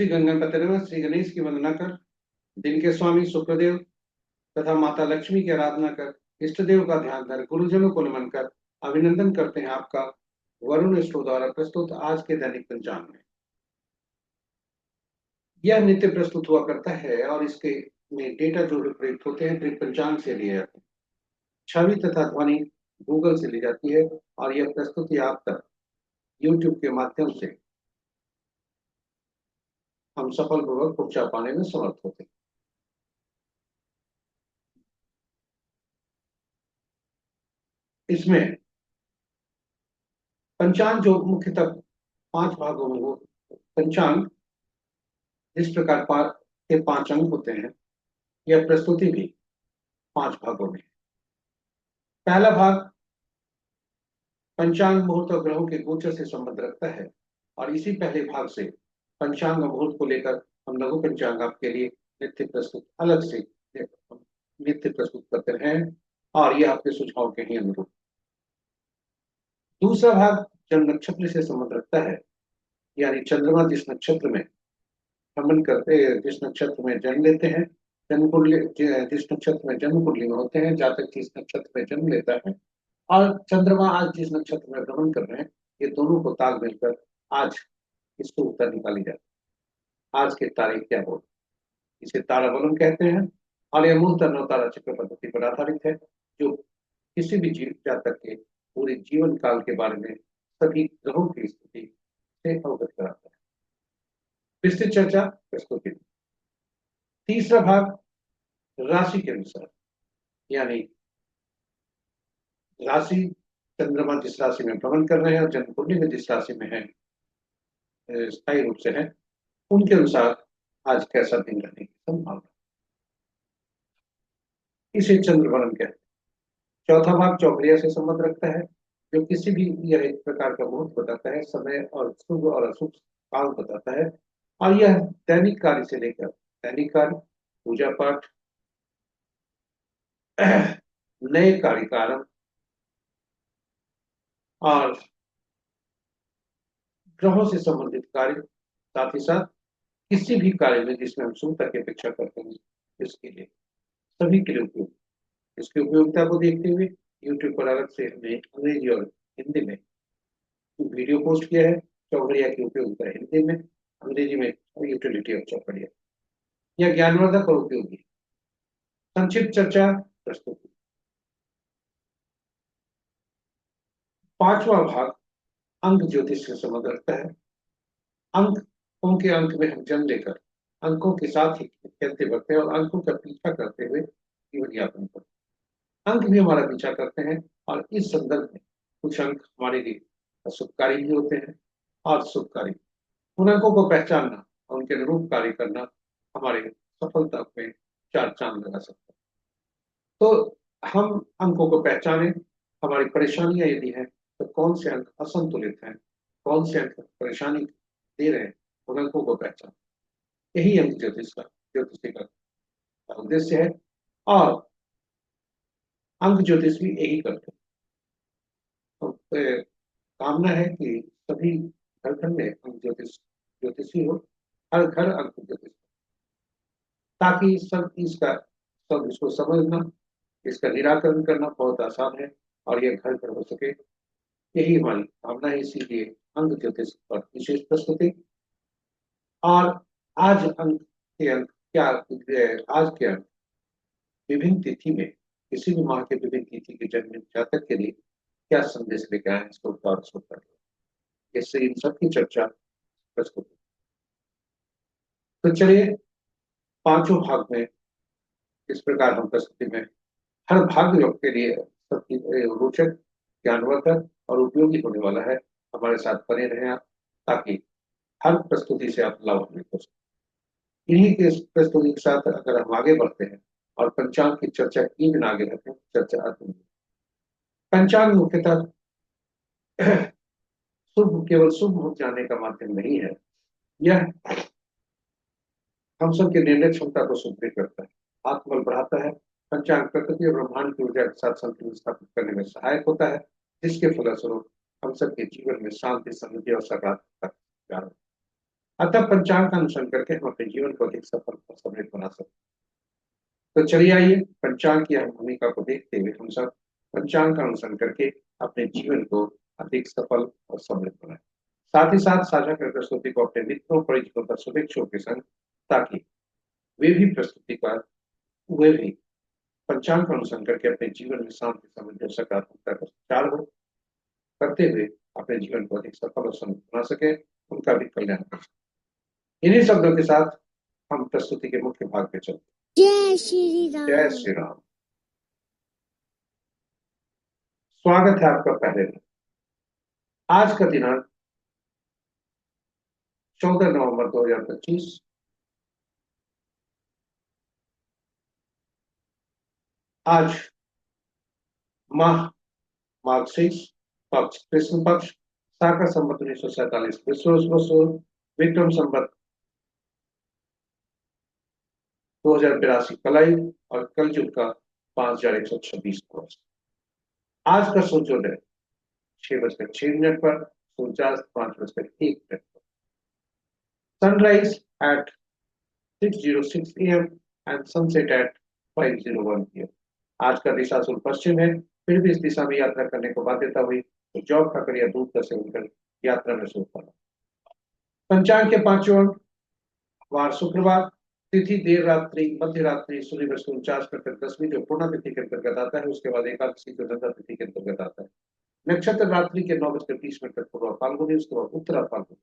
श्री गणपति नमः। श्री गणेश की वंदना कर, दिन के स्वामी शुक्रदेव तथा माता लक्ष्मी की आराधना कर, इष्ट देव का ध्यान कर, गुरुजनों को नमन कर अभिनंदन करते हैं आपका वरुण स्टोर द्वारा प्रस्तुत आज के दैनिक पंचांग में। यह नित्य प्रस्तुत हुआ करता है और इसके में डेटा जो प्रयुक्त होते हैं दैनिक पंचांग से लिए जाते हैं। छवि तथा ध्वनि गूगल से ली जाती है और यह प्रस्तुति आप तक यूट्यूब के माध्यम से हम सफलपूर्वक पहुंचा पाने में समर्थ होते हैं। इसमें पंचांग जो मुख्यतः 5 भागों में हो, पंचांग इस प्रकार के 5 अंग होते हैं। यह प्रस्तुति भी 5 भागों में है। पहला भाग पंचांग मुहूर्त और ग्रहों के गोचर से संबंध रखता है और इसी पहले भाग से पंचांग और मुहूर्त को लेकर हम लघु पंचांग आपके लिए नित्य प्रस्तुत अलग से नित्य प्रस्तुत करते हैं और यह आपके सुझाव के ही अनुरूप। दूसरा भाग जन्म नक्षत्र से संबंध रखता है, यानी चंद्रमा जिस नक्षत्र में भ्रमण करते, जिस नक्षत्र में जन्म लेते हैं, जन्म कुंडली जिस नक्षत्र में जन्म कुंडली में होते हैं, जातक जिस नक्षत्र में जन्म लेता है और चंद्रमा आज जिस नक्षत्र में भ्रमण कर रहे हैं, ये दोनों को ताल मिलकर आज इसको उत्तर निकाली जाती है। आज की तारीख क्या हो, इसे ताराबलम कहते हैं और यह मूलतः नवतारा चक्र पद्धति पर आधारित है, जो किसी भी जीव जातक के पूरे जीवन काल के बारे में सभी ग्रहों की स्थिति से अवगत कराता है। विस्तृत चर्चा प्रस्तुति। तीसरा भाग राशि के अनुसार, यानी राशि चंद्रमा जिस राशि में भ्रमण कर रहे हैं और जन्म कुंडली में जिस राशि में है, स्थायी रूप से है, उनके अनुसार आज कैसा दिन रहने की संभावना, इसे चंद्रवरण कहते हैं। चौथा भाग चौघड़िया से संबंध रखता है, जो किसी भी यह एक प्रकार का मुहूर्त बताता है, समय और शुभ और अशुभ काल बताता है और यह दैनिक कार्य से लेकर दैनिक कार्य, पूजा पाठ, नए कार्य का आरंभ और ग्रहों से संबंधित कार्य, साथ ही साथ किसी भी कार्य में जिसमें हम शुभता की अपेक्षा करते हैं, इसके लिए सभी के लिए उपयोग। इसकी उपयोगिता को देखते हुए यूट्यूब पर अलग से हमने अंग्रेजी और हिंदी में वीडियो पोस्ट किया है। चौघड़िया की उपयोगिता हिंदी में, अंग्रेजी में यूटिलिटी ऑफ चौघड़िया, यह ज्ञानवर्धक और उपयोगी। संक्षिप्त चर्चा प्रस्तुति। पांचवा भाग अंक ज्योतिष से संबंध रखता है। अंकों के अंक में हम जन्म लेकर अंकों के साथ ही खेलते बढ़ते हैं और अंकों का पीछा करते हुए जीवन यापन करते हैं। अंक भी हमारा पीछा करते हैं और इस संदर्भ में कुछ अंक हमारे लिए शुभकारी भी होते हैं और शुभकारी। उन अंकों को पहचानना और उनके अनुरूप कार्य करना हमारे सफलता में 4 चांद लगा सकता है। तो हम अंकों को पहचाने, हमारी परेशानियां यदि हैं तो कौन से अंक असंतुलित हैं, कौन से अंक परेशानी दे रहे हैं, उन अंकों को पहचान, यही अंक ज्योतिषी का उद्देश्य है और अंक ज्योतिष भी यही करते हैं। तो कामना है कि सभी घर घर में अंक ज्योतिषी हो, हर घर अंक ज्योतिष, ताकि सब इसको समझना, इसका निराकरण करना बहुत आसान है और यह घर घर हो सके, यही हमारी कामना है। इसीलिए अंक ज्योतिष पर विशेष प्रस्तुति। और आज अंक क्या, आज के अंक विभिन्न तिथि में किसी भी माह के विभिन्न तिथि के जन्म जातक के लिए क्या संदेश लेकर आए, इसको कर इससे इन सबकी चर्चा प्रस्तुत। तो चलिए 5 भाग में इस प्रकार हम प्रस्तुति में हर भाग योग के लिए सबकी रोचक, ज्ञानवर्धक और उपयोगी होने वाला है। हमारे साथ बने रहें आप, ताकि हर प्रस्तुति से आप लाभान्वित हो सकें। इन्हीं के प्रस्तुति के साथ अगर हम आगे बढ़ते हैं और पंचांग की चर्चा की बिना आगे रहते हैं, चर्चा आती है। पंचांग मुख्यतः केवल शुभ हो जाने का माध्यम नहीं है, यह हम सबके निर्णय क्षमता को सुदृढ़ करता है, आत्मबल बढ़ाता है। पंचांग प्रकृति और ब्रह्मांड की ऊर्जा के साथ संतुलन स्थापित करने में सहायक होता है, जिसके फलस्वरूप हम सबके जीवन में शांति, समृद्धि और सकारात्मकता। अतः पंचांग का अनुसरण करके हम अपने जीवन को अधिक सफल और समृद्ध बना सकते हैं। तो चलिए आइए पंचांग की अहम भूमिका को देखते हुए हम सब पंचांग का अनुसरण करके अपने जीवन को अधिक सफल और समृद्ध बनाए। साथ ही साथ साझा कर प्रस्तुति को अपने मित्रों परिचितों पर शुभेच्छुओं के संग, ताकि वे भी प्रस्तुति का वे भी पंचांग का अनुसरण करके अपने जीवन में शांति समृद्धि और सकारात्मकता का प्रचार हो करते हुए अपने जीवन को अधिक सफल और समृद्ध बना सके, उनका भी कल्याण कर सके। इन्हीं शब्दों के साथ हम प्रस्तुति के मुख्य भाग में चलते। जय श्री राम। जय श्री राम। स्वागत है आपका पहले दिन। आज का दिनांक 14 नवंबर 2025। आज माह मार्गशीर्ष पक्ष कृष्ण पक्ष शाका संवत 1947 विक्रम संवत 2082 कलाई और कलयुग का 5126 वर्ष। आज का सूर्योदय 6:06 पर, सूर्यास्त 5:01 पर। Sunrise at 6:06 AM and sunset at 5:01 PM। आज का दिशा शुभ पश्चिम है, फिर भी इस दिशा में यात्रा करने को बाध्यता हुई तो जॉब खाकर या दूध का सेवन कर यात्रा में शुभ फल। पंचांग के पांचों अंक: वार शुक्रवार, तिथि देर रात्रि मध्य रात्रि 0:49 दसवीं जो पूर्णा तिथि के अंतर्गत आता है, उसके बाद एकादशी जो नंदा तिथि के अंतर्गत आता है। नक्षत्र रात्रि के 9:20 तक पूर्वा फाल्गुनी, उसके बाद उत्तरा फाल्गुनी।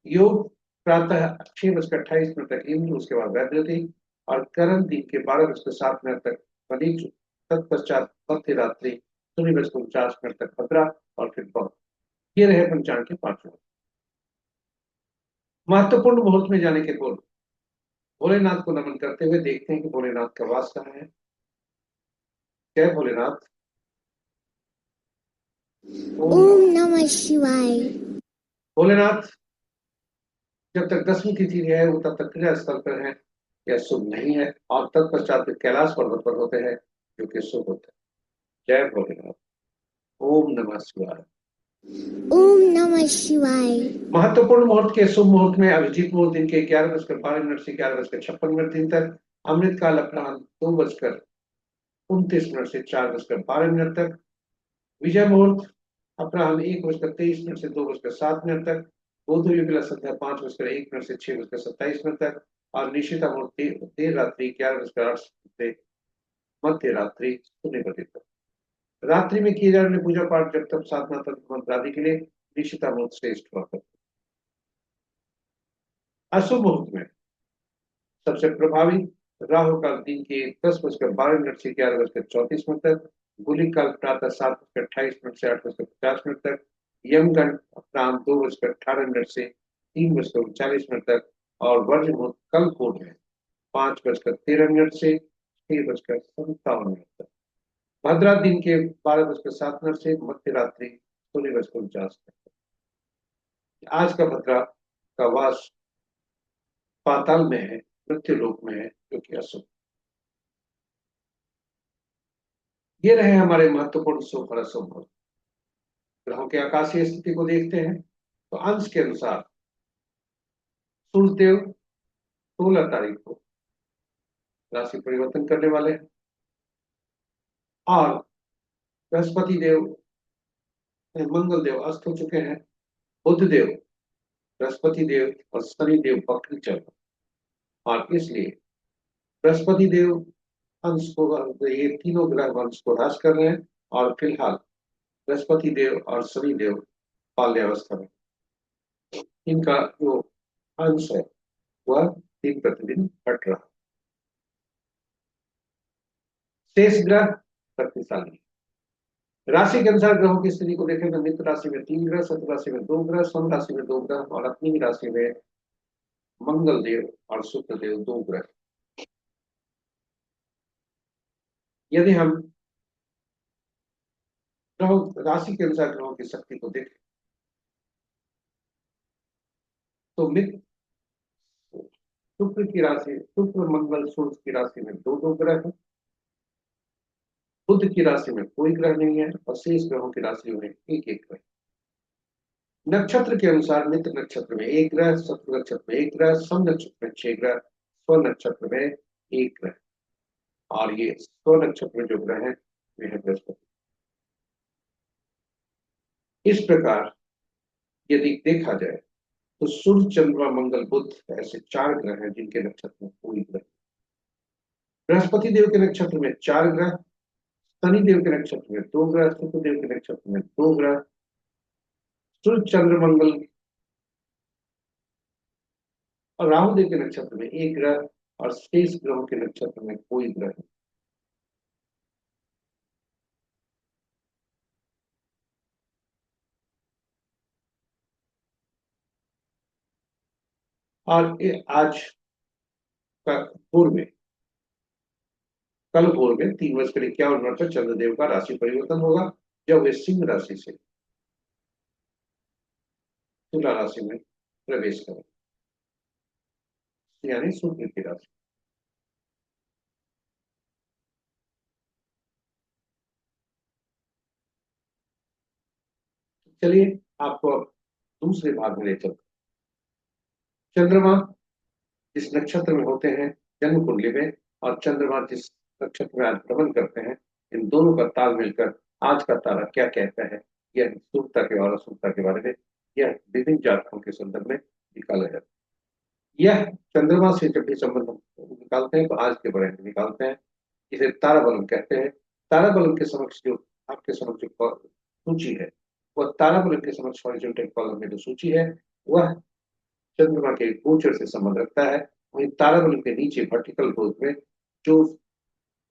योग प्रातः 6:28 तक इंद्र, उसके बाद वैद्यति, और करण दिन के 12:07 तक खनिज, तत्पश्चात मध्य रात्रि 0:49 तक भद्रा और फिर बहुत। ये रहे पंचांग के पांचों। महत्वपूर्ण मुहूर्त में जाने के पूर्व भोलेनाथ को नमन करते हुए देखते हैं कि भोलेनाथ का वास कहाँ है। जय भोलेनाथ। ओम नमः शिवाय। भोलेनाथ जब तक 10वीं तिथि है वो तब तक क्रिया स्थल पर है, यह शुभ नहीं है, और तत्पश्चात कैलाश पर्वत पर होते हैं जो कि शुभ होते हैं। जय भोलेनाथ। ओम नमः शिवाय। ओम नमः शिवाय। महत्वपूर्ण मुहूर्त के शुभ मुहूर्त में अभिजीत मुहूर्त दिन के 11:12 से 11:56 तक, अमृत काल अपराह्न 2:29 से 4:12 तक, विजय मुहूर्त अपराह्न 1:23 से 2:07 तक, गोधूली युगला संध्या 5:01 से 6:27 तक, और निशिता मुहूर्त देर रात्रि 11:08 से मध्य रात्रि 0 तक। रात्रि में किए जाने वाले पूजा पाठ जब तक साधना तंत्र मंत्र आदि के लिए निशिता मुहूर्त श्रेष्ठ हुआ करते। अशुभ मुहूर्त में सबसे प्रभावी राहु काल दिन के 10:12 से 11:34 तक, गुलिक काल प्रातः 7:28 से 8:50 तक, यमगंड अपराह्न 2:18 से 3:39 तक, और वर्ज मुहूर्त कल कोट है 5:13 से 6:57 तक। भद्रा दिन के 12:07 से मध्य रात्रि 0:49 तक। आज का भद्रा का वास पाताल में है, मृत्यु लोक में है, जो कि अशुभ। ये रहे हमारे महत्वपूर्ण शुभ और अशुभ मुहूर्त। ग्रहों के आकाशीय स्थिति को देखते हैं तो अंश के अनुसार सूर्यदेव 16 तारीख को राशि परिवर्तन करने वाले हैं, और बृहस्पति देव मंगल देव अस्त हो चुके हैं। बुध देव, बृहस्पति देव और शनि देव वक्री चल रहे हैं, और इसलिए बृहस्पति देव अंश को, ये तीनों ग्रह वंश को ह्रास कर रहे हैं, और फिलहाल बृहस्पति देव और शनि देव बाल्यावस्था में। इनका जो अंश है वह दिन प्रतिदिन घट रहा। शेष ग्रह शक्तिशाली। राशि के अनुसार ग्रहों की स्थिति को देखें तो मित्र राशि में 3 ग्रह, शत्रु राशि में 2 ग्रह, सन राशि में 2 ग्रह, और अपनी ही राशि में मंगल देव और शुक्र देव 2 ग्रह। यदि हम ग्रहों राशि के अनुसार ग्रहों की शक्ति को देखें तो मित्र शुक्र की राशि, शुक्र मंगल सूर्य की राशि में 2 ग्रह है, बुध की राशि में कोई ग्रह नहीं है, और शेष ग्रहों की राशियों में एक ग्रह। नक्षत्र के अनुसार मित्र नक्षत्र में एक ग्रह, शत्रु नक्षत्र में एक ग्रह, सम नक्षत्र में 6 ग्रह, स्व नक्षत्र में एक ग्रह। और ये स्व नक्षत्र में जो ग्रह है वे है बृहस्पति। इस प्रकार यदि देखा जाए तो सूर्य, चंद्रमा, मंगल, बुध ऐसे 4 ग्रह हैं जिनके नक्षत्र में कोई ग्रह। बृहस्पति देव के नक्षत्र में 4 ग्रह, शनि देव के नक्षत्र में 2 ग्रह, शुक्र देव के नक्षत्र में 2 ग्रह, सूर्य, चंद्र, मंगल और राहु देव के नक्षत्र में एक ग्रह और शेष ग्रहों के नक्षत्र में कोई ग्रह नहीं। और ये आज का पूर्व में, कल भोर में 3:51 पर चंद्रदेव का राशि परिवर्तन होगा, जब वे सिंह राशि से तुला राशि में प्रवेश करें, यानी शुक्र की राशि। चलिए आपको अब दूसरे भाग में ले चलते। चंद्रमा जिस नक्षत्र में होते हैं जन्म कुंडली में, और चंद्रमा जिस नक्षत्र में आज भ्रमण करते हैं, इन दोनों का ताल मिलकर आज का तारा क्या कहता है, यह शुभता के और अशुभता के बारे में यह विभिन्न जातकों के संदर्भ में निकाला जाता है। यह चंद्रमा से जब भी संबंध हम निकालते हैं तो आज के बारे में निकालते हैं, इसे तारा बलम कहते हैं। तारा बलम के समक्ष जो आपके समक्ष जो सूची है, वह तारा बलम के समक्ष हॉरिजॉन्टल कॉलम में जो सूची है वह चंद्रमा के गोचर से संबंध रखता है। वहीं ताराबलम के नीचे वर्टिकल ग्रोथ में जो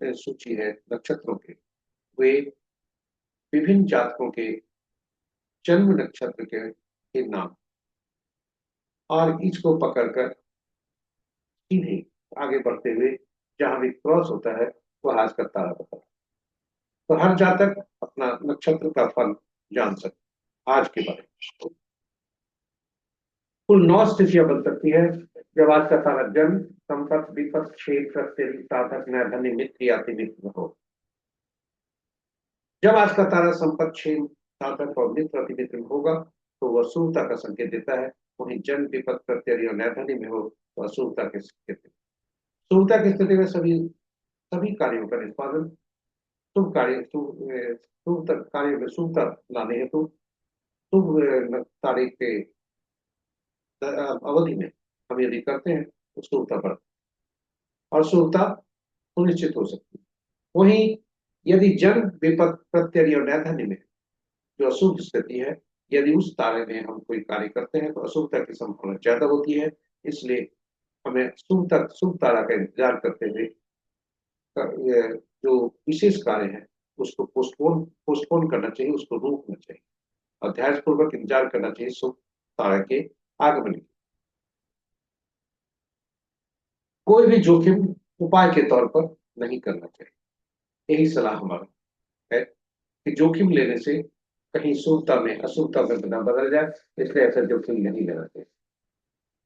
सूची है नक्षत्रों के, वे विभिन्न जातकों के जन्म नक्षत्र के नाम, और इसको पकड़कर सीधे आगे बढ़ते हुए जहां भी क्रॉस होता है वह आज का तारा बताता है। तो हर जातक अपना नक्षत्र का फल जान सकते आज के बारे में। कुल 9 स्थितियां बन सकती है जब आज का तारा जन्म, संपत्ति, विपत्ति, क्षेत्र, प्रत्यय, साधक, नैधन्य, मित्र या मित्र हो। जब आज का तारा संपत्ति, क्षेत्र, साधक और मित्र अति मित्र में होगा तो वह शुभता का संकेत देता है। वहीं जन्म, विपत्ति, प्रत्यय और नैधन्य में हो तो अशुभता के संकेत देता है। शुभता की स्थिति में सभी सभी कार्यों का निष्पादन, शुभ कार्य शुभ कार्यों में शुभता लाने हेतु शुभ तारीख के अवधि में हम यदि करते हैं तो शुभता बढ़ और शुभता सुनिश्चित हो सकती है। वहीं यदि जन्म, विपत्ति, प्रत्यय और नैधन्य में जो अशुभ स्थिति है, यदि उस तारे में हम कोई कार्य करते हैं तो अशुभता की संभावना ज्यादा होती है। इसलिए हमें शुभ तारा का इंतजार करते हुए जो विशेष कार्य है उसको पोस्टपोन करना चाहिए, उसको रोकना चाहिए और धैर्यपूर्वक इंतजार करना चाहिए शुभ तारा के आगमन की। कोई भी जोखिम उपाय के तौर पर नहीं करना चाहिए। यही सलाह हमारा है कि जोखिम लेने से कहीं शुभता में अशुभता में न बदल जाए, इसलिए ऐसा जोखिम नहीं लेना चाहिए।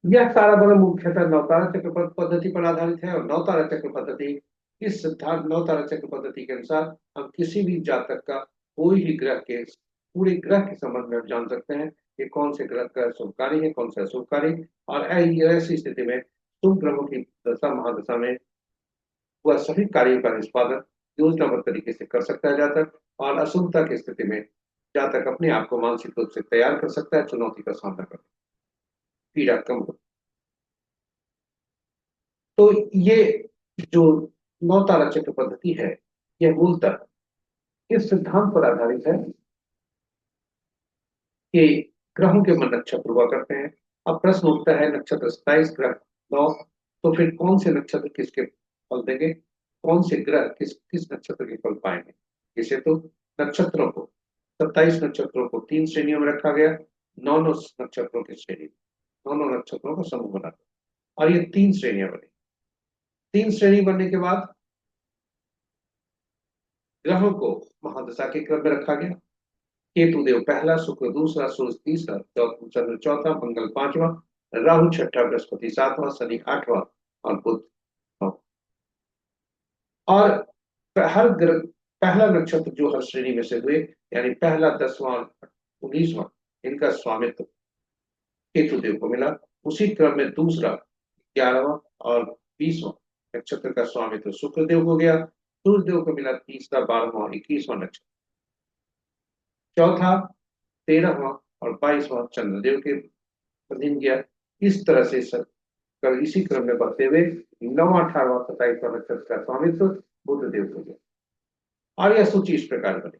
यह तारा बलम मुख्यतः नवतारा चक्र पद्धति पर आधारित है, और नवतारा चक्र पद्धति, इस सिद्धांत नवतारा चक्र पद्धति के अनुसार हम किसी भी जातक का कोई भी ग्रह के पूरे ग्रह के संबंध में जान सकते हैं कि कौन से ग्रह का शुभकारी है, कौन सा अशुभकारी। और ऐसी स्थिति में शुभ ग्रहों की दशा महादशा में वह सभी कार्यों का निष्पादन योजनाबद्ध तरीके से कर सकता है जातक, और अशुभता की स्थिति में जातक अपने आप को मानसिक रूप से तैयार कर सकता है चुनौती का सामना करने, पीड़ा कम हो। तो ये जो नौतारा चक्र पद्धति है यह मूलतः इस सिद्धांत पर आधारित है कि ग्रहों के मन नक्षत्र हुआ करते हैं। अब प्रश्न उठता है नक्षत्र 27 ग्रह 9, तो फिर कौन से नक्षत्र किसके फल देंगे, कौन से ग्रह किस किस नक्षत्र के फल पाएंगे। इसे तो नक्षत्रों को 27 नक्षत्रों को 3 श्रेणियों में रखा गया, 9 नक्षत्रों की श्रेणी, 9 नक्षत्रों का समूह बना और ये 3 श्रेणियां बनी। 3 श्रेणी बनने के बाद ग्रहों को महादशा के क्रम में रखा गया। केतु देव पहला, शुक्र दूसरा, सूर्य तीसरा, चंद्र चौथा, मंगल पांचवा, राहु छठा, बृहस्पति सातवां, शनि आठवां और बुध नौवां। और हर ग्रह पहला नक्षत्र जो हर श्रेणी में से हुए, यानी पहला, 10वां और 19वां, इनका स्वामित्व केतुदेव को मिला। उसी क्रम में दूसरा 11वां और 20वां नक्षत्र का स्वामित्व शुक्रदेव को गया। सूर्यदेव को मिला तीसरा 12वां और 21वां नक्षत्र। चौथा 13वां और 22वां चंद्रदेव के अधीन गया। इस तरह से कर इसी क्रम में बढ़ते हुए 9वां 18वां 27वां नक्षत्र का स्वामित्व बुधदेव को गया। और यह सूची इस प्रकार बनी।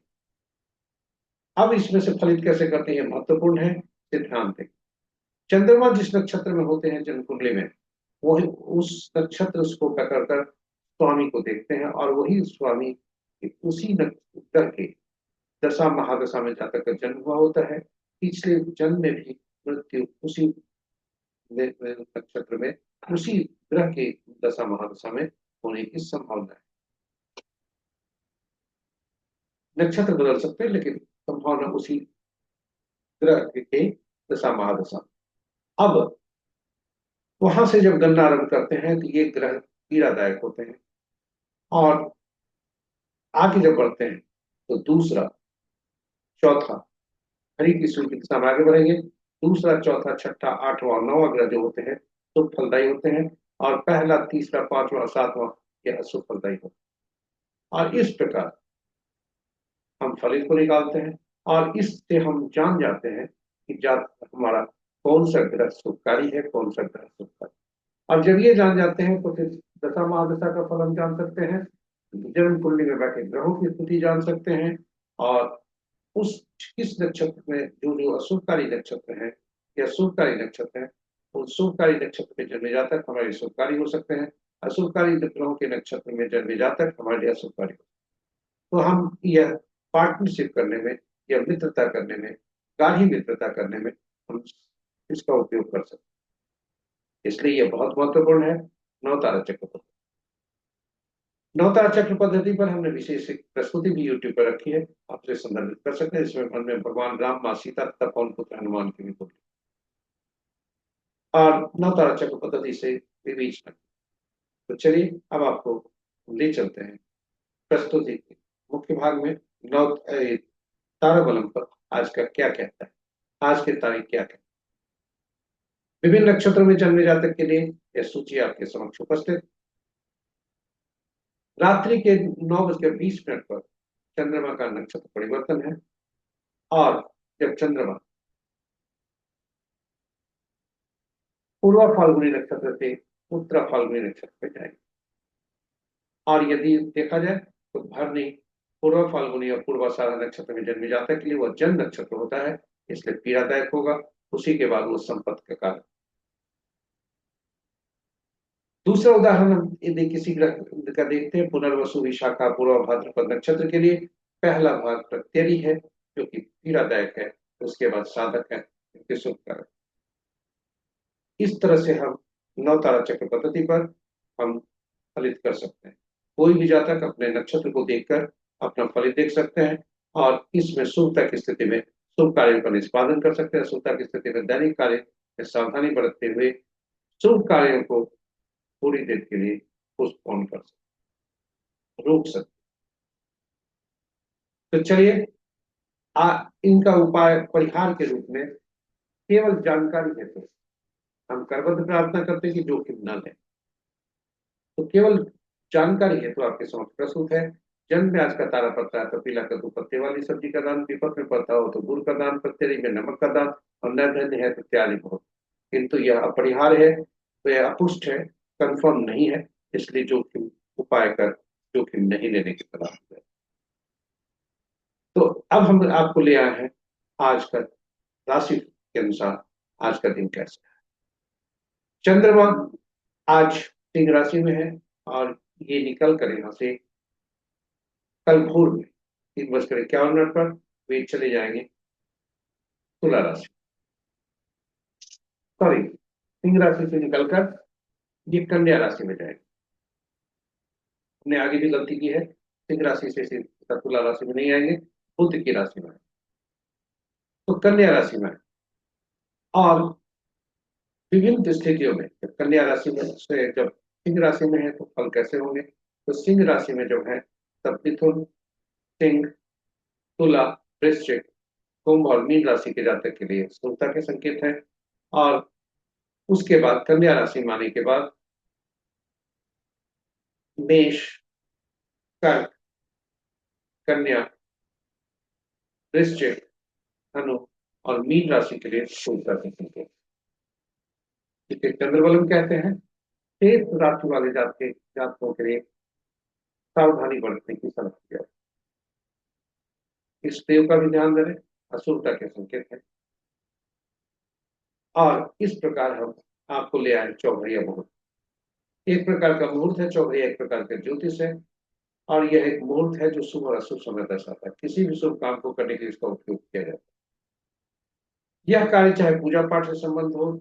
अब इसमें से फलित कैसे करते हैं महत्वपूर्ण है, ध्यान दें। चंद्रमा जिस नक्षत्र में होते हैं जन्म कुंडली में, वही उस नक्षत्र को पकड़कर स्वामी को देखते हैं और वही स्वामी उसी नक्षत्र के दशा महादशा में जातक का जन्म हुआ होता है। पिछले जन्म में भी मृत्यु उसी नक्षत्र में उसी ग्रह के दशा महादशा में होने की संभावना है। नक्षत्र बदल सकते हैं लेकिन संभावना उसी ग्रह के दशा महादशा। अब वहां से जब गणना आरंभ करते हैं तो ये ग्रह पीड़ादायक होते हैं। और आगे जब बढ़ते हैं तो दूसरा चौथा हरि की सूर्य की दिशा में आगे बढ़ेंगे। दूसरा चौथा छठा 8वां और 9वां ग्रह जो होते हैं तो फलदायी होते हैं। और पहला तीसरा 5वां 7वां ये अशुभ फलदायी होते हैं। और इस प्रकार हम फलित को निकालते हैं और इससे हम जान जाते हैं कि हमारा कौन सा ग्रह शुभकारी है, कौन सा ग्रह शुभकारी। और जब ये जान जाते हैं तो फिर दशा महादशा का फल हम जान सकते हैं, जन्म कुंडली में बैठे ग्रहों की स्थिति जान सकते हैं। और उस किस नक्षत्र में जो जो अशुभकारी नक्षत्र है या शुभकारी नक्षत्र है, उस शुभकारी नक्षत्र में जन्मे जातक हमारे शुभकारी हो सकते हैं। अशुभकारी ग्रहों के नक्षत्र में जन्मे जातक हमारे लिए अशुभकारी। तो हम यह पार्टनरशिप करने में या मित्रता करने में, गाढ़ी मित्रता करने में हम इसका उपयोग कर सकते हैं। इसलिए यह बहुत महत्वपूर्ण है। नवतारा चक्र पद्धति, नवतारा चक्र पद्धति पर हमने विशेष एक प्रस्तुति भी यूट्यूब पर रखी है, आप उसे संदर्भित कर सकते हैं। इसमें हमने भगवान राम, माँ सीता तथा पवन पुत्र हनुमान की भी बोली और नवतारा चक्र पद्धति से विवेचना। तो चलिए अब आपको ले चलते हैं प्रस्तुति के मुख्य भाग में। नव ताराबलम पर आज का क्या कहता है, आज की तारीख क्या कहता है। विभिन्न नक्षत्रों में जन्मे जातक के लिए यह सूची आपके समक्ष उपस्थित। रात्रि के 9:20 पर चंद्रमा का नक्षत्र परिवर्तन है। और जब चंद्रमा पूर्वा फाल्गुनी नक्षत्र से उत्तरा फाल्गुनी नक्षत्र में जाएंगे। और यदि देखा जाए तो भरनी पूर्व फाल्गुनी और पूर्वाषाढ़ा नक्षत्र में जन्मे जातक के लिए वह जन्म नक्षत्र होता है, इसलिए पीड़ादायक होगा। उसी के बाद वो संपत्ति का कारण। दूसरा उदाहरण हम यदि किसी ग्रह का देखते हैं, पुनर्वसु विशाखा पूर्व भाद्रपद नक्षत्र के लिए पहला भाग प्रत्यरी है जो कि पीड़ादायक है, उसके बाद साधक है, शुभ कारक। इस तरह से हम नवतारा चक्र पद्धति पर हम फलित कर सकते हैं। कोई भी जातक अपने नक्षत्र को देखकर अपना फलित देख सकते हैं और इसमें शुभता की स्थिति में शुभ कार्यों का निष्पादन कर सकते हैं। शुभता की स्थिति में दैनिक कार्य में सावधानी बरतते हुए शुभ कार्यों को थोड़ी देर के लिए पोस्टपोन कर सकते, रोक सकते। तो चलिए इनका उपाय परिहार के रूप में केवल जानकारी है तो हम करबद्ध प्रार्थना करते हैं कि जोखिम न लें। तो केवल जानकारी है तो आपके समक्ष प्रस्तुत है। जन्म में आज का तारा पड़ता है तो पीला कद्दू पत्ते वाली सब्जी का दान, विपद में पड़ता हो तो गुड़ का दान, पत्तेरी में नमक का दान और नैवेद्य है तो त्याली बहुत। किंतु यह अपरिहार्य है, तो यह अपुष्ट है, कंफर्म नहीं है, इसलिए जोखिम उपाय कर जोखिम नहीं लेने की सलाह है। तो अब हम आपको ले आए हैं आज का राशि के अनुसार आज का दिन कैसा है। चंद्रमा आज सिंह राशि में है और ये निकल कर यहां से कल भोर में 3:51 पर वे चले जाएंगे तुला राशि, सॉरी सिंह राशि से निकलकर ये कन्या राशि में जाएंगे। हमने आगे भी गलती की है, सिंह राशि से तुला राशि में नहीं आएंगे, बुध की राशि में। तो कन्या राशि में और विभिन्न स्थितियों में कन्या राशि में से जब सिंह राशि में है तो फल कैसे होंगे। तो सिंह राशि में जो है तब मिथुन, सिंह, तुला, वृश्चिक, कुंभ और मीन राशि के जातक के लिए शुभता के संकेत है। और उसके बाद कन्या राशि में आने के बाद मेष, कर्क, कन्या, वृश्चिक, धनु और मीन राशि के लिए शुभता के संकेत। इसे चंद्रबलम कहते हैं। शेष राशि वाले जातकों के लिए सावधानी बरतने की सलाह दी जाए। इस देव का भी ध्यान रखें, अशुभता के संकेत है। और इस प्रकार हम आपको ले आए चौघड़िया मुहूर्त। एक प्रकार का मुहूर्त है चौघड़िया, एक प्रकार का ज्योतिष है। और यह एक मुहूर्त है जो शुभ और अशुभ समय दर्शाता है। किसी भी शुभ काम को करने के लिए इसका उपयोग किया जाता है। यह कार्य चाहे पूजा पाठ से संबंध हो,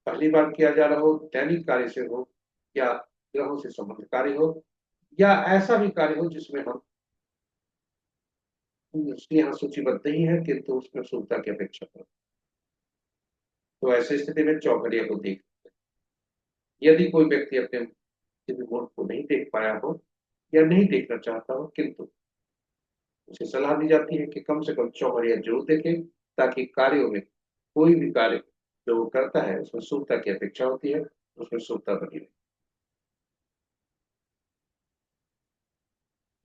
पहली बार किया जा रहा हो, दैनिक कार्य से हो, या ग्रहों से संबंधित कार्य हो, या ऐसा भी कार्य हो जिसमें हम यहाँ सूचीबद्ध नहीं है किंतु उसमें शुभता की अपेक्षा करें, तो ऐसी स्थिति में चौघड़िया को देख सकते हैं। यदि कोई व्यक्ति अपने किसी मुहूर्त को नहीं देख पाया हो या नहीं देखना चाहता हो, किंतु उसे सलाह दी जाती है कि कम से कम चौघड़िया जरूर देखें, ताकि कार्यों में कोई भी कार्य जो वो करता है उसमें शुभता की अपेक्षा होती है, उसमें शुभता बनी रहे।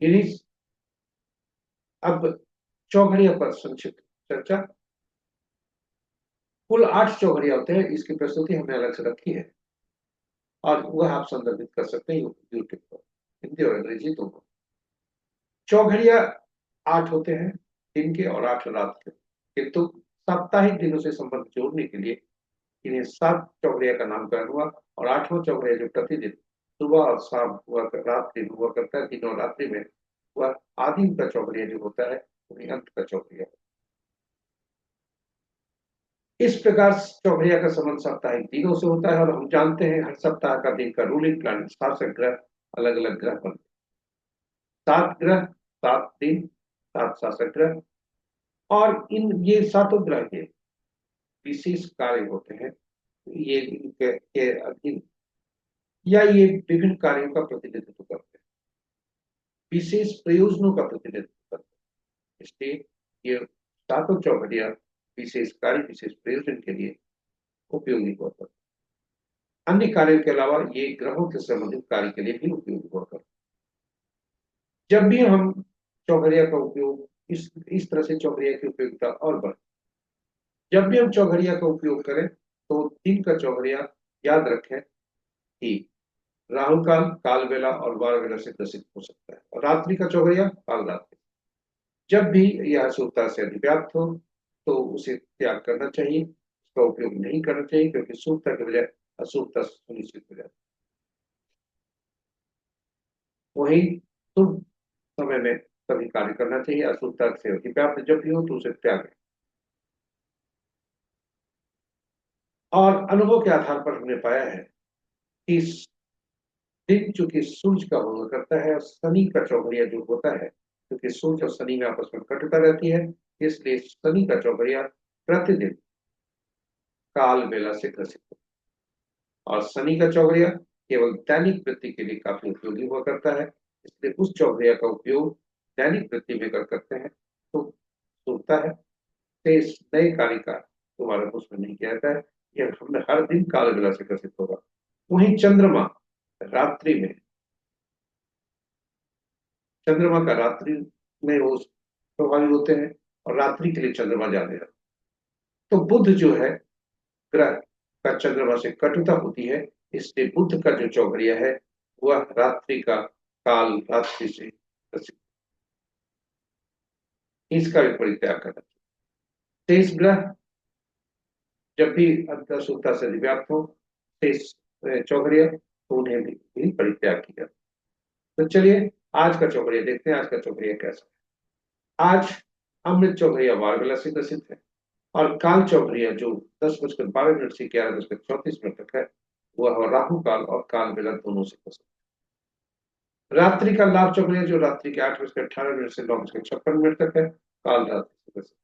इन्हीं अब चौघड़िया पर संक्षिप्त चर्चा। कुल 8 चौघड़िया होते हैं। इसकी प्रस्तुति हमने अलग से रखी है और वह आप संदर्भित कर सकते हैं यूट्यूब पर, हिंदी और अंग्रेजी दोनों। चौघड़िया 8 होते हैं दिन के और 8 रात के, किंतु साप्ताहिक दिनों से संबंध जोड़ने के लिए इन्हें 7 चौघड़िया का नामकरण हुआ। और 8वां चौघड़िया जो प्रतिदिन सुबह और शाम हुआ रात्रि हुआ करता है, दिन और रात्रि में, वह आदिम का चौघड़िया जो होता है वही अंत का चौघड़िया। इस प्रकार चौघड़िया का संबंध साप्ताहिक दिनों से होता है। और हम जानते हैं हर सप्ताह का दिन का रूलिंग प्लान शासक ग्रह अलग अलग ग्रह बनते हैं। 7 ग्रह, 7 दिन, 7 शासक ग्रह। और इन ये सातों ग्रह के विशेष कार्य होते हैं। ये इनके अधीन या ये विभिन्न कार्यों का प्रतिनिधित्व करते हैं, विशेष प्रयोजनों का प्रतिनिधित्व करते हैं। इसलिए ये सातों चौघड़िया विशेष कार्य, विशेष प्रयोजन के लिए उपयोगी हुआ करते हैं। अन्य कार्यों के अलावा ये ग्रहों के संबंधित कार्य के लिए भी उपयोगी हुआ करते हैं। जब भी हम चौघड़िया का उपयोग इस तरह से चौघड़िया की उपयोगिता और बढ़, जब भी हम चौघड़िया का उपयोग करें तो दिन का चौघड़िया याद रखें कि राहु काल, काल बेला और वार बेला से ग्रसित हो सकता है। और रात्रि का चौघड़िया काल रात्रि। जब भी यह अशुभता से अधिव्याप्त हो तो उसे त्याग करना चाहिए, उसका उपयोग नहीं करना चाहिए, क्योंकि शुभता के बजाय अशुभता सुनिश्चित हो जाती है। वही शुभ समय में सभी कार्य करना चाहिए। अशुभता से अधिव्याप्त जब भी हो तो उसे त्याग। और अनुभव के आधार पर हमने पाया है कि दिन चूंकि सूर्य का हुआ करता है और शनि का चौघड़िया जो होता है, क्योंकि सूर्य और शनि में आपस में कटुता रहती है, इसलिए शनि का चौघड़िया प्रतिदिन काल बेला से ग्रसित होता है। और शनि का चौघड़िया केवल दैनिक वृत्ति के लिए काफी उपयोगी हुआ करता है, इसलिए उस चौघड़िया का उपयोग दैनिक वृत्ति में करते हैं तो होता है। शेष नए कार्य का दोबारा उसमें नहीं किया जाता है। यह हमने हर दिन काल बेला से ग्रसित होगा। वहीं चंद्रमा रात्रि में, चंद्रमा का रात्रि में वो प्रभावी होते हैं और रात्रि के लिए चंद्रमा जाते हैं। तो बुध जो है ग्रह का चंद्रमा से कटुता होती है, इसलिए बुध का जो चौघड़िया है वह रात्रि का काल रात्रि से ग्रसित, इसका भी परित्याग करना चाहिए। शेष ग्रह जब भी अशुभता से व्याप्त हो, शेष चौघड़िया, तो उन्हें भी परित्याग किया। तो चलिए आज का चौघड़िया देखते हैं। आज का चौघड़िया कैसा है। आज अमृत चौघड़िया वारबेला से ग्रसित है और काल चौघड़िया जो 10:12 से 11:34 तक है वह राहु काल और काल बेला दोनों से ग्रसित है। रात्रि का लाभ चौघड़िया जो रात्रि के 8:18 से 9:56 तक है, काल रात्रि से ग्रसित।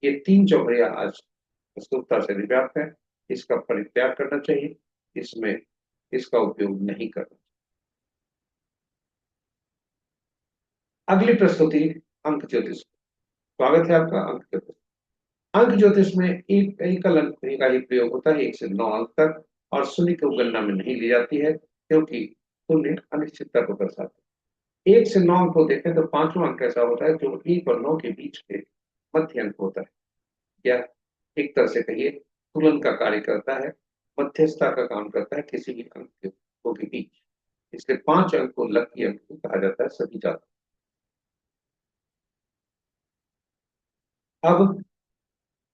ये 3 चौघड़िया आज अशुभता से व्याप्त है, इसका परित्याग करना चाहिए, इसमें इसका उपयोग नहीं करना। अगली प्रस्तुति अंक ज्योतिष। स्वागत है आपका अंक ज्योतिष। अंक ज्योतिष में एक एकल अंक का ही प्रयोग होता है 1 से 9 अंक तक, और शून्य को गणना में नहीं ली जाती है, क्योंकि शून्य अनिश्चितता को दर्शाते हैं। 1 से 9 अंक को देखें तो पांचवा अंक ऐसा होता है जो 1 और 9 के बीच के मध्य अंक होता है, या एक तरह से कहिए तुलन का कार्य करता है, मध्यस्थता का काम करता है किसी भी अंकों के बीच। इसलिए 5 अंक को लकी अंक भी कहा जाता है सभी जातकों। अब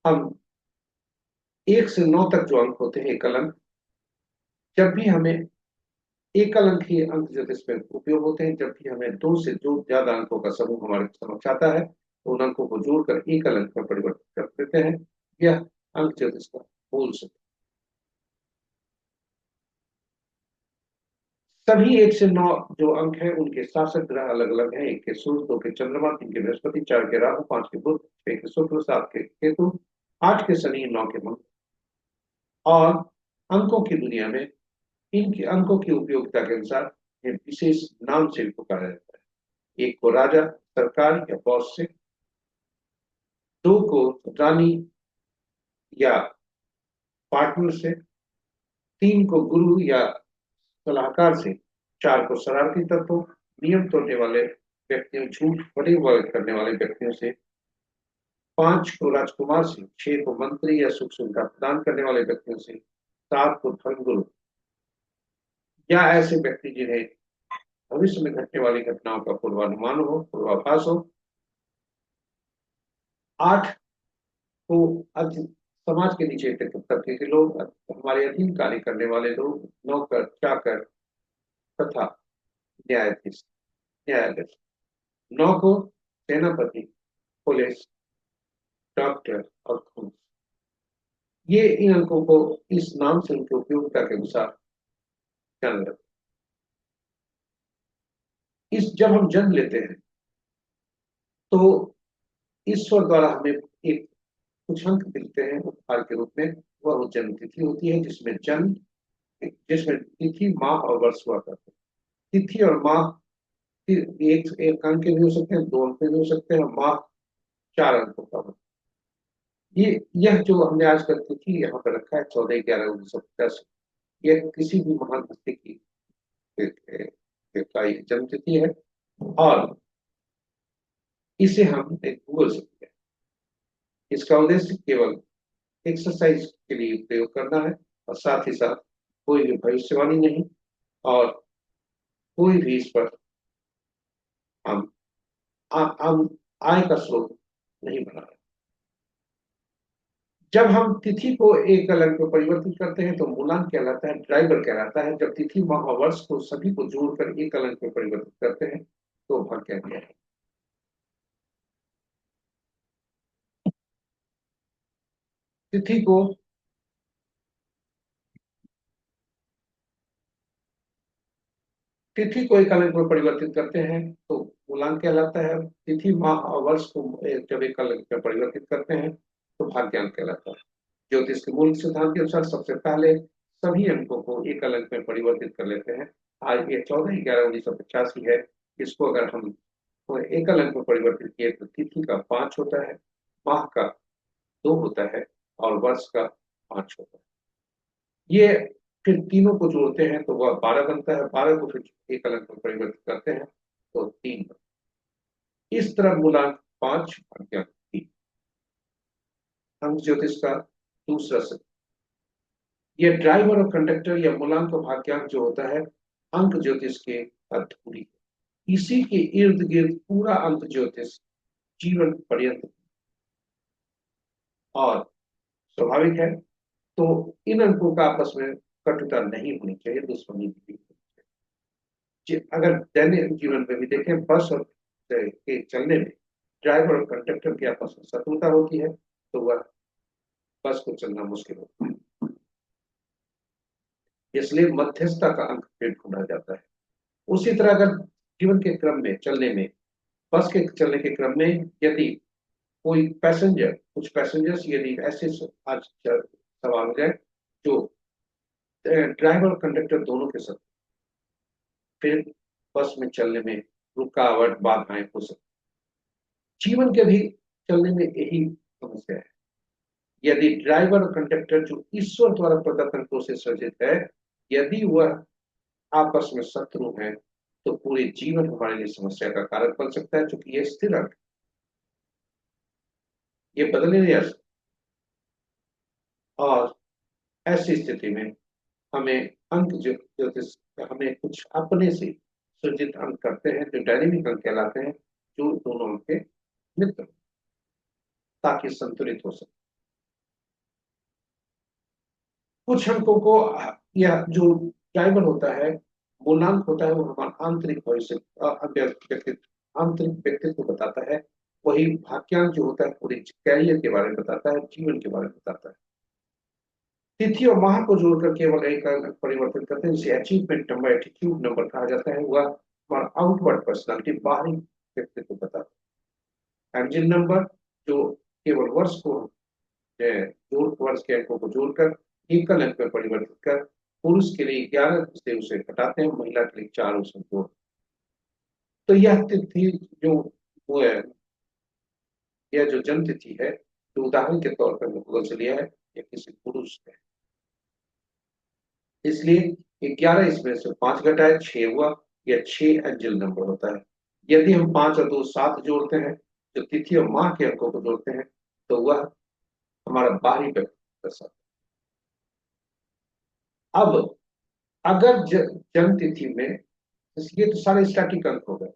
हम 1 से 9 तक जो अंक होते हैं एकल अंक, जब भी हमें एकल अंक ही अंक ज्योतिष में उपयोग होते हैं, जब भी हमें दो से जो ज्यादा अंकों का समूह हमारे समक्ष आता है तो उन अंकों को जोड़कर एकल अंक में परिवर्तित कर देते हैं। यह अंक ज्योतिष का मूल सूत्र। सभी 1 से 9 जो अंक हैं उनके शासक ग्रह अलग अलग हैं। 1 के सूर्य, 2 के चंद्रमा, 3 के बृहस्पति, 4 के राहु, 5 के बुध, 6 के शुक्र, 7 के केतु, 8 के शनि, 9 के मंगल। और अंकों की दुनिया में इनके अंकों की उपयोगिता के अनुसार ये विशेष नाम से भी पुकारा जाता है। 1 को राजा, सरकार या बॉस से, 2 को रानी या पार्टनर से, 3 को गुरु या सलाहकार से, 4 को शरारती तत्वों, नियम तोड़ने वाले व्यक्तियों, झूठ फरेब करने वाले व्यक्तियों से, 5 को राजकुमार से, 6 को मंत्री या सुख सुविधा प्रदान करने वाले व्यक्तियों से, 7 को धर्मगुरु या ऐसे व्यक्ति जिन्हें भविष्य में घटने वाली घटनाओं का पूर्वानुमान हो, पूर्वाभास हो, 8 को समाज के नीचे तबके के लोग, हमारे अधीन कार्य करने वाले लोग, नौकर चाकर तथा न्यायाधीश, न्यायाधीश। 9 को सेनापति, पुलिस, डॉक्टर और खून। ये इन अंकों को इस नाम से उनके उपयोगिता के अनुसार जाना जाता है। इस जब हम जन्म लेते हैं तो ईश्वर द्वारा हमें एक कुछ अंक मिलते हैं उपहार के रूप में। वह जन्म तिथि होती है जिसमें तिथि, माह और वर्ष हुआ करते हैं। तिथि और माह एक एक अंक के भी हो सकते हैं, 2 अंक के भी हो सकते हैं, माह 4 अंकों का होता है। यह जो हमने आज कल तिथि यहाँ पर रखा है 14/11/1950, यह किसी भी महान हस्ती की का जन्म तिथि है, और इसे हम एक भूल सकते हैं। इसका उद्देश्य केवल एक्सरसाइज के लिए प्रयोग करना है, और साथ ही साथ कोई भी भविष्यवाणी नहीं, और कोई भी इस पर हम हम आय का स्रोत नहीं बना रहे। जब हम तिथि को एक अंक में परिवर्तित करते हैं तो मूलांक कहलाता है, ड्राइवर कहलाता है। जब तिथि, माह और वर्ष को सभी को जोड़कर एक अंक में परिवर्तित करते हैं तो भाग्य है। तिथि को तिथि को एक अंक में परिवर्तित करते हैं तो मूलांक कहलाता है। तिथि, माह और वर्ष को जब एक अंक में परिवर्तित करते हैं तो भाग्यांक कहलाता है। ज्योतिष के मूल सिद्धांत के अनुसार सबसे पहले सभी अंकों को एक अंक में परिवर्तित कर लेते हैं। आज ये 14/11/1985 है। इसको अगर हम एक अंक में परिवर्तित किए तो तिथि का 5 होता है, माह का 2 होता है, और वर्ष का 5 होता है। ये फिर तीनों को जोड़ते हैं तो वह 12 बनता है। 12 को फिर एक अंक में परिवर्तित करते हैं तो 3 बनता है। इस तरह मूलांक 5 भाग्यांक 3। अंक ज्योतिष का दूसरा सत्य, यह ड्राइवर और कंडक्टर या मूलांक और भाग्यांक जो होता है अंक ज्योतिष के अधूरी, इसी के इर्द गिर्द पूरा अंक ज्योतिष जीवन पर्यंत और स्वाभाविक है। तो इन अंकों का आपस में कटुता नहीं होनी चाहिए, दुश्मनी भी नहीं होनी चाहिए। अगर दैनिक जीवन में भी देखें, बस और के चलने में ड्राइवर और कंडक्टर की आपस में शत्रुता होती है तो वह बस को चलना मुश्किल होता है। इसलिए मध्यस्थता का अंक फिर ढूंढा जाता है। उसी तरह अगर जीवन के क्रम में चलने में, बस के चलने के क्रम में यदि कोई पैसेंजर, कुछ पैसेंजर्स यदि ऐसे आज सवार हो जाए जो ड्राइवर और कंडक्टर दोनों के साथ, फिर बस में चलने में रुकावट, बाधाएं हो सकती। जीवन के भी चलने में यही समस्या है। यदि ड्राइवर और कंडक्टर जो ईश्वर द्वारा प्रदत्त अंकों से सज्जित है, यदि वह आपस में शत्रु हैं, तो पूरे जीवन हमारे लिए समस्या का कारक बन सकता है, क्योंकि ये स्थिर अंक, ये बदलने नहीं आ सकते। और ऐसी स्थिति में हमें अंक ज्योतिष हमें कुछ अपने से सृजित अंक करते हैं, जो डायनेमिक अंक कहलाते हैं, जो दोनों अंक के मित्र, ताकि संतुलित हो सके। कुछ अंकों को, यह जो ड्राइवर होता है, मूलांक होता है, वो हमारा आंतरिक भविष्य आंतरिक व्यक्तित्व बताता है। वही भाग्यांक जो होता है पूरे कैरियर के बारे में बताता है, जीवन के बारे में बताता है। तिथि और माह को जोड़कर केवल एक अंक परिवर्तित करते हैं, जिसे अचीवमेंट नंबर, एटीट्यूड नंबर कहा जाता है। वह हमारा आउटवर्ड पर्सनालिटी, बाहरी व्यक्तित्व बताता है। एंजिल नंबर जो केवल वर्ष को जोड़ वर्ष के अंकों को जोड़कर एकल अंक में परिवर्तित कर पुरुष के लिए 11 से उसे घटाते हैं, महिला के लिए 4 उसे जोड़। तो यह तिथि जो वो है, यह जो जन्म तिथि है, तो उदाहरण के तौर पर गूगल से लिया है, यह किसी पुरुष है, इसलिए 11 इसमें से 5 घटाए 6 हुआ, यह 6 एंजल नंबर होता है। यदि हम 5 और 2 7 जोड़ते हैं, जो तिथि और माह के अंकों को जोड़ते हैं, तो वह हमारा बाहरी व्यक्तित्व दर्शाता है। अब अगर जन्म तिथि में, ये तो सारे स्टैटिक अंक हो गए।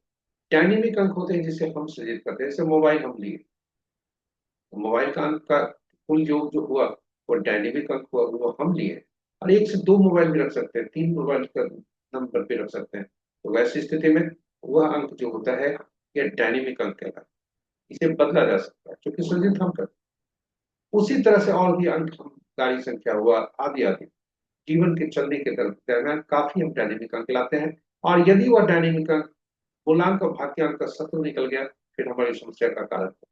डायनेमिक अंक होते हैं जिसे हम सृजित करते हैं, जैसे मोबाइल हम लिए, तो मोबाइल का अंक का कुल योग जो हुआ वो डायनेमिक अंक हुआ, वो हम लिए। और 1 से 2 मोबाइल भी रख सकते हैं, 3 मोबाइल का नंबर भी रख सकते हैं। तो वैसी स्थिति में वह अंक जो होता है, यह डायनेमिक अंक कहलाता है। इसे बदला जा सकता है, क्योंकि सृजित हम करते हैं। उसी तरह से और भी अंक, हम गाड़ी संख्या हुआ, आदि आदि, जीवन के चलने के दरमियान काफी हम डायनेमिक अंक लाते हैं। और यदि वह डायनेमिक अंक मूलांक और भाग्यांक का शत्रु निकल गया, फिर हमारी समस्या का कारण है।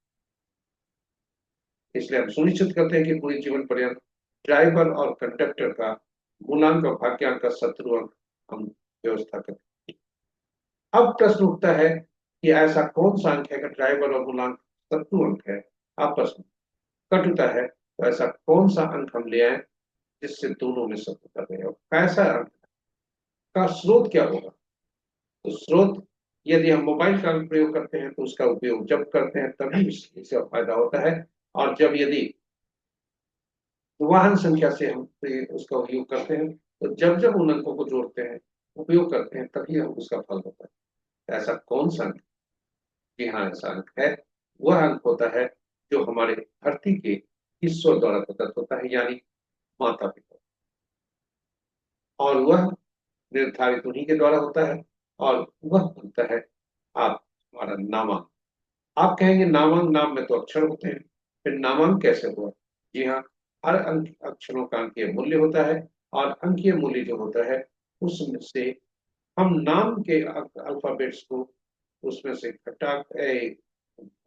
इसलिए हम सुनिश्चित करते हैं कि पूरे जीवन पर्यंत ड्राइवर और कंडक्टर का मूलांक और भाग्यांक का शत्रु अंक हम व्यवस्था करें। अब प्रश्न उठता है कि ऐसा कौन सा अंक है कि ड्राइवर और मूलांक शत्रु अंक है, आपस में कटुता है, तो ऐसा कौन सा अंक हम ले आए जिससे दोनों में शत्रुता रहे, और कैसा अंक का स्रोत क्या होगा? तो स्रोत, यदि हम मोबाइल का प्रयोग करते हैं, तो उसका उपयोग जब करते हैं तभी इससे फायदा होता है। और जब यदि वाहन संख्या से हम उसका उपयोग करते हैं, तो जब जब उन अंकों को जोड़ते हैं, उपयोग करते हैं, तभी हम उसका फल होता है। तो ऐसा कौन सा अंक? जी हाँ, ऐसा अंक है, वह अंक होता है जो हमारे धरती के ईश्वर द्वारा प्रदत्त होता है, यानी माता पिता। और वह निर्धारित उन्हीं के द्वारा होता है, और वह बनता है आप हमारा नामांक। आप कहेंगे नामांक, नाम में तो अक्षर होते हैं, फिर नामांक कैसे हुआ? जी हाँ, हर अंक अक्षरों का अंकीय मूल्य होता है, और अंकीय मूल्य जो होता है उसमें से हम नाम के अल्फाबेट्स को उसमें से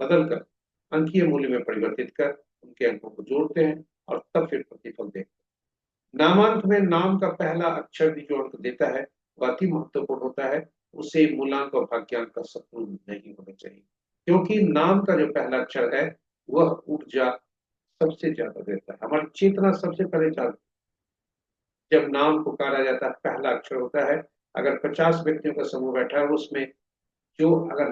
बदल कर अंकीय मूल्य में परिवर्तित कर उनके अंकों को जोड़ते हैं, और तब फिर प्रतिफल देखते हैं। नामांक में नाम का पहला अक्षर भी जो अंक देता है, वह अति महत्वपूर्ण होता है। उसे मूलांक और भाग्यांक का शत्रु नहीं होना चाहिए, क्योंकि नाम का जो पहला अक्षर है, वह ऊर्जा सबसे ज्यादा देता है। हमारी चेतना सबसे पहले जागती है जब नाम पुकारा जाता है, पहला अक्षर होता है। अगर 50 व्यक्तियों का समूह बैठा है, उसमें जो अगर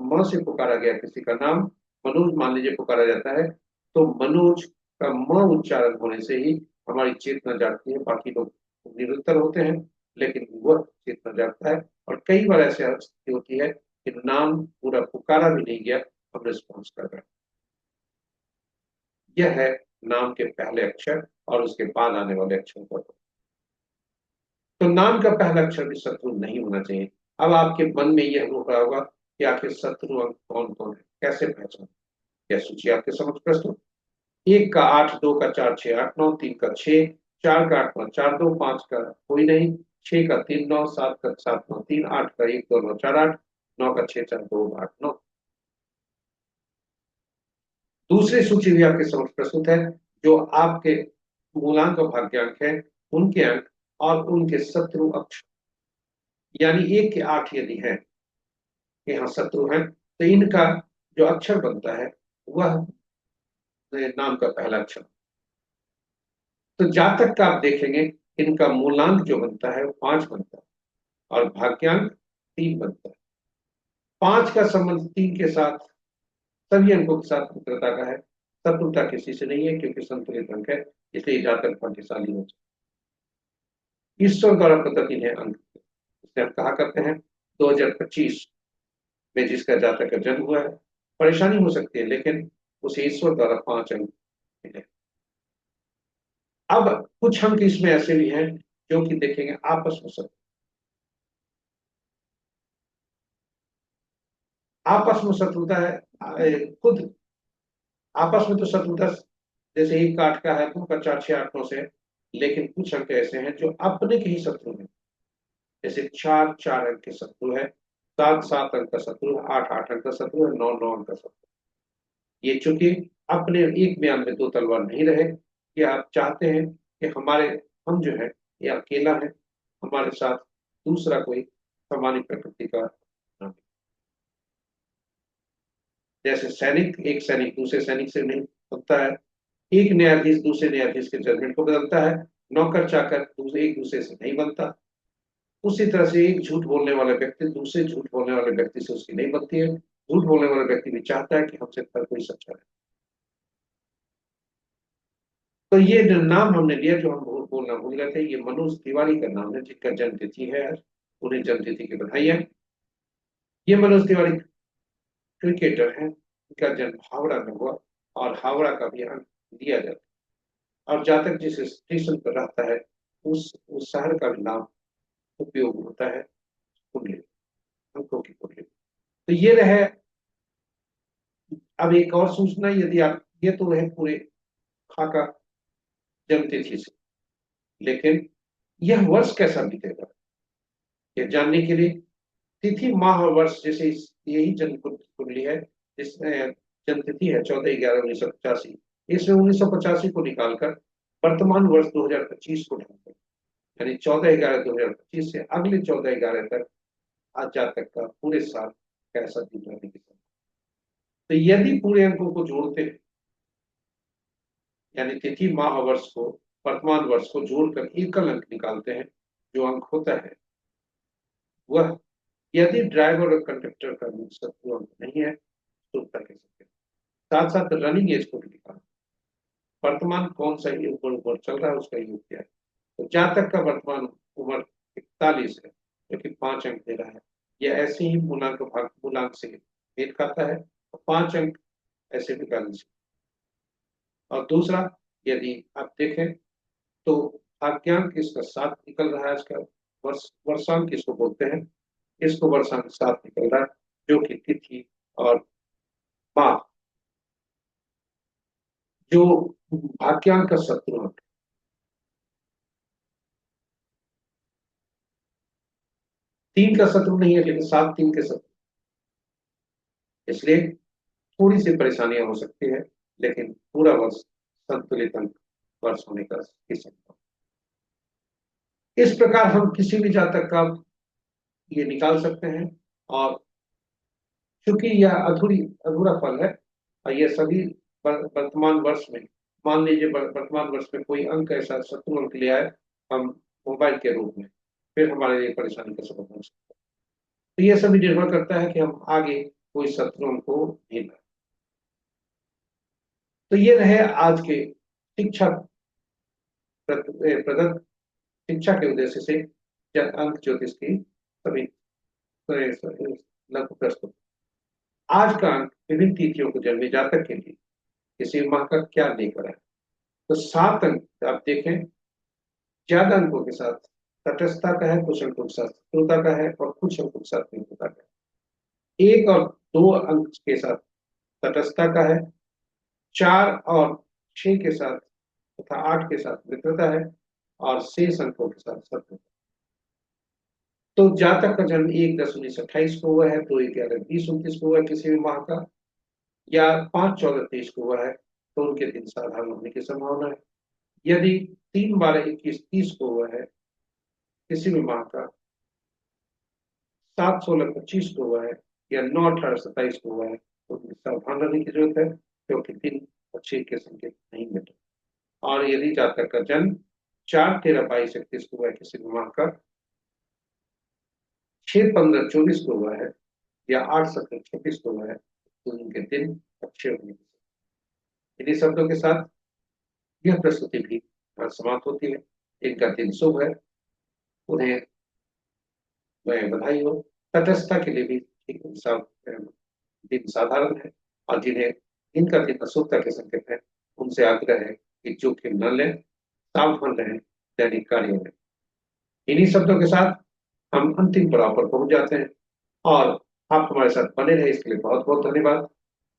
म से पुकारा गया किसी का नाम, मनोज मान लीजिए पुकारा जाता है, तो मनोज का म उच्चारण होने से ही हमारी चेतना जागती है। बाकी लोग निरुत्तर होते हैं, लेकिन वह चेतना जागता है। और कई बार ऐसे स्थिति होती है कि नाम पूरा पुकारा भी नहीं गया, हम रिस्पॉन्स कर रहे हैं। यह है नाम के पहले अक्षर और उसके बाद आने वाले अक्षरों का। तो नाम का पहला अक्षर भी शत्रु नहीं होना चाहिए। अब आपके मन में यह हो रहा होगा कि आखिर शत्रु अंक कौन कौन है, कैसे पहचान? यह सूची आपके समझ प्रस्तुत। 1 का 8, 2 का 4 6 8 9, 3 का 6, 4 का 8 9 4 2, 5 का कोई नहीं, 6 का 3 9, 7 का 7 9 3, 8 का 1 2 9 4 8, 9 का 6 4 2 8 9। दूसरी सूची भी आपके समक्ष प्रस्तुत है, जो आपके मूलांक और भाग्यांक है, उनके अंक और उनके शत्रु अक्षर, यानी 1 के 8 यदि है, यहाँ शत्रु है, तो इनका जो अक्षर बनता है, वह नाम का पहला अक्षर। तो जातक का आप देखेंगे इनका मूलांक जो बनता है वो 5 बनता है और भाग्यांक 3 बनता है। 5 का संबंध 3 के साथ, सभी अंकों के साथ मित्रता का है। शत्रुता किसी से नहीं है क्योंकि संतुलित अंक है, इसलिए जातक भाग्यशाली हो जाए। ईश्वर द्वारा प्रदत्त है अंक, इसे हम कहा करते हैं 2025 में जिसका जातक का जन्म हुआ है, परेशानी हो सकती है लेकिन उसे ईश्वर द्वारा 5 अंक मिले। अब कुछ अंक इसमें ऐसे भी हैं जो कि देखेंगे आपस में शत्रु, आपस में शत्रुता है। खुद आपस में तो शत्रुता जैसे एक काठ का है, दो का चार छह आठ नौ से, लेकिन कुछ अंक ऐसे हैं जो अपने के ही शत्रु हैं। जैसे चार चार अंक के शत्रु है, सात सात अंक का शत्रु है, आठ आठ अंक का शत्रु है, नौ नौ अंक का शत्रु। ये चूंकि अपने एक म्यान में दो तलवार नहीं रहे, ये आप चाहते हैं कि हमारे, हम जो है ये अकेला है, हमारे साथ दूसरा कोई सामान्य प्रकृति का ना हो। जैसे सैनिक, एक सैनिक दूसरे सैनिक से नहीं बनता है, एक न्यायाधीश दूसरे न्यायाधीश के जजमेंट को बदलता है, नौकर चाकर दूसरे एक दूसरे से नहीं बनता। उसी तरह से एक झूठ बोलने वाला व्यक्ति दूसरे झूठ बोलने वाले व्यक्ति से उसकी नहीं बनती है। झूठ बोलने वाला व्यक्ति भी चाहता है कि हमसे हर कोई सच्चा है। तो ये जो नाम हमने लिया, जो हम बोलना भूल गए थे, ये मनोज तिवारी का नाम है, जिनका जन्म तिथि है आज, उन्हें जन्म तिथि की बधाई है। ये मनोज तिवारी क्रिकेटर हैं, इनका जन्म हावड़ा में हुआ और हावड़ा का भी अंक दिया जाता है। और जातक जिस स्टेशन पर रहता है उस शहर का भी नाम उपयोग होता है कुंडली, अंकों की कुंडली। तो ये रहे। अब एक और सूचना, यदि आप, ये तो रहे पूरे खाका जन्म तिथि से, लेकिन यह वर्ष कैसा बीतेगा ये जानने के लिए तिथि माह और वर्ष, जैसे यही जन्म कुंडली है जिसमें जन्म तिथि है 14/11/1985, इसमें 1985 को निकालकर वर्तमान वर्ष 2025 को ढूंढकर, यानी 14/11/2025 से अगले 14/11 तक आज जातक का पूरे साल कैसा दिन रहने की संभावना। तो यदि पूरे अंकों को जोड़ते हैं, यानी तिथि माह और वर्ष को, वर्तमान वर्ष को जोड़कर एकल अंक निकालते हैं, जो अंक होता है वह, यदि ड्राइवर और कंडक्टर का शत्रु अंक नहीं है तो उत्तर कह सकते हैं। साथ साथ रनिंग एज को भी निकालना, वर्तमान कौन सा योग ऊपर चल रहा है उसका योग क्या है। तो जातक का वर्तमान उम्र 41 है, जो कि 5 अंक दे रहा है। यह ऐसे ही मूलांक से मेल खाता है, तो 5 अंक ऐसे भी बैलेंस। और दूसरा, यदि आप देखें तो भाग्यांक इसका 7 निकल रहा है, इसका वर्षांक इसको बोलते हैं, इसको वर्षांक 7 निकल रहा है, जो कि तिथि और माह, जो भाग्यांक का शत्रु अंक, 3 का शत्रु नहीं है लेकिन 7 3 के शत्रु, इसलिए थोड़ी सी परेशानियां हो सकती है, लेकिन पूरा वर्ष संतुलित अंक वर्ष होने का ही संभव। इस प्रकार हम किसी भी जातक का ये निकाल सकते हैं। और चूंकि यह अधूरा फल है, और यह सभी वर्तमान वर्ष में, मान लीजिए वर्तमान वर्ष में कोई अंक ऐसा शत्रु अंक ले आए हम मोबाइल के रूप में, फिर हमारे लिए परेशानी का सबब हो सकता है। तो यह सभी निर्भर करता है कि हम आगे कोई शत्रु अंक को नहीं लाए। तो ये रहे आज के शिक्षा प्रदत्त शिक्षा के उद्देश्य से अंक ज्योतिष की सभी लगभग प्रस्तुत। आज का अंक विभिन्न तिथियों को जन्मे जातक के लिए किसी माह का क्या लेकर है। तो 7 अंक आप देखें, ज्यादा अंकों के साथ तटस्थता का है, कुछ अंकों के साथ शत्रुता का है और कुछ अंकों के साथ मित्रता का है। 1 और 2 अंक के साथ तटस्थता का है, 4 और 6 के साथ तथा 8 के साथ मित्रता है और शेष अंकों के साथ शत्रुता। तो जातक का जन्म 1/10/1928 को हुआ है, 2/11/2029 को हुआ है किसी भी माह का, या 5/14/23 को हुआ है, तो उनके दिन साधारण होने की संभावना है। यदि 3/12/21/30 को हुआ है किसी भी माह का, 7/16/25 को हुआ है, या 9/18/27 को हुआ है, तो उनमें सावधान रहने की जरूरत है, क्योंकि दिन और 6 के संकेत नहीं मिले। और यदि जातक का जन्म 4/13/22/21 को हुआ है, किसी भी माह का 6/15/24 को हुआ है या 8/17/26 को हुआ है, तो उनके दिन अच्छे होने की। इन्हीं शब्दों के साथ यह प्रस्तुति भी समाप्त होती है। इनका दिन शुभ है, उन्हें मैं बधाई हो। तटस्थता के लिए भी एक दिन साधारण है, और जिन्हें इनका दिन अशुभता के संकेत है, उनसे आग्रह है कि जोखिम न लें, सावधान रहें दैनिक कार्यों में। इन्हीं शब्दों के साथ हम अंतिम पड़ाव पर पहुंच जाते हैं, और आप हमारे साथ बने रहे इसके लिए बहुत बहुत धन्यवाद।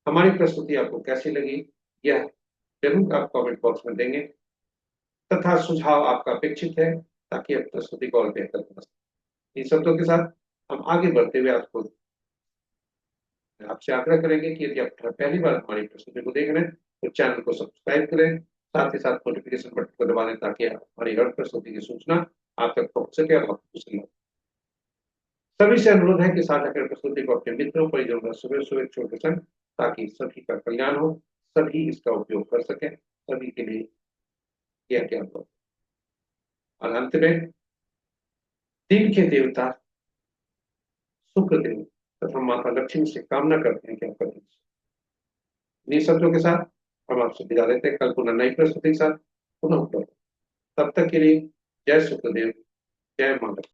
हमारी प्रस्तुति आपको कैसी लगी, यह जरूर आप कमेंट बॉक्स में देंगे, तथा सुझाव आपका अपेक्षित है, ताकि आप प्रस्तुति को और बेहतर बना सकें। इन शब्दों के साथ हम आगे बढ़ते हुए आपसे आग्रह करेंगे कि यदि आप पहली बार हमारी प्रस्तुति को देख रहे हैं, तो चैनल को सब्सक्राइब करें, साथ ही साथ नोटिफिकेशन बटन को दबा दें, ताकि हमारी हर प्रस्तुति की सूचना आप तक पहुंच सके और आपको पसंद आए। सभी से अनुरोध है कि साझा कर प्रस्तुति को अपने मित्रों परिजनों का सुबह सुबह छोटे संग, ताकि सभी का कल्याण हो, सभी इसका उपयोग कर सके, सभी के लिए यह ज्ञान हो। और अंत में दिन के देवता शुक्र देव तथा माता लक्ष्मी से कामना करते हैं कि आपका दिन। इन्हीं शब्दों के साथ हम आपसे विदा लेते हैं। कल पुनः नई प्रस्तुति के साथ पुनः उपलब्ध। तब तक के लिए जय शुक्रदेव, जय माता।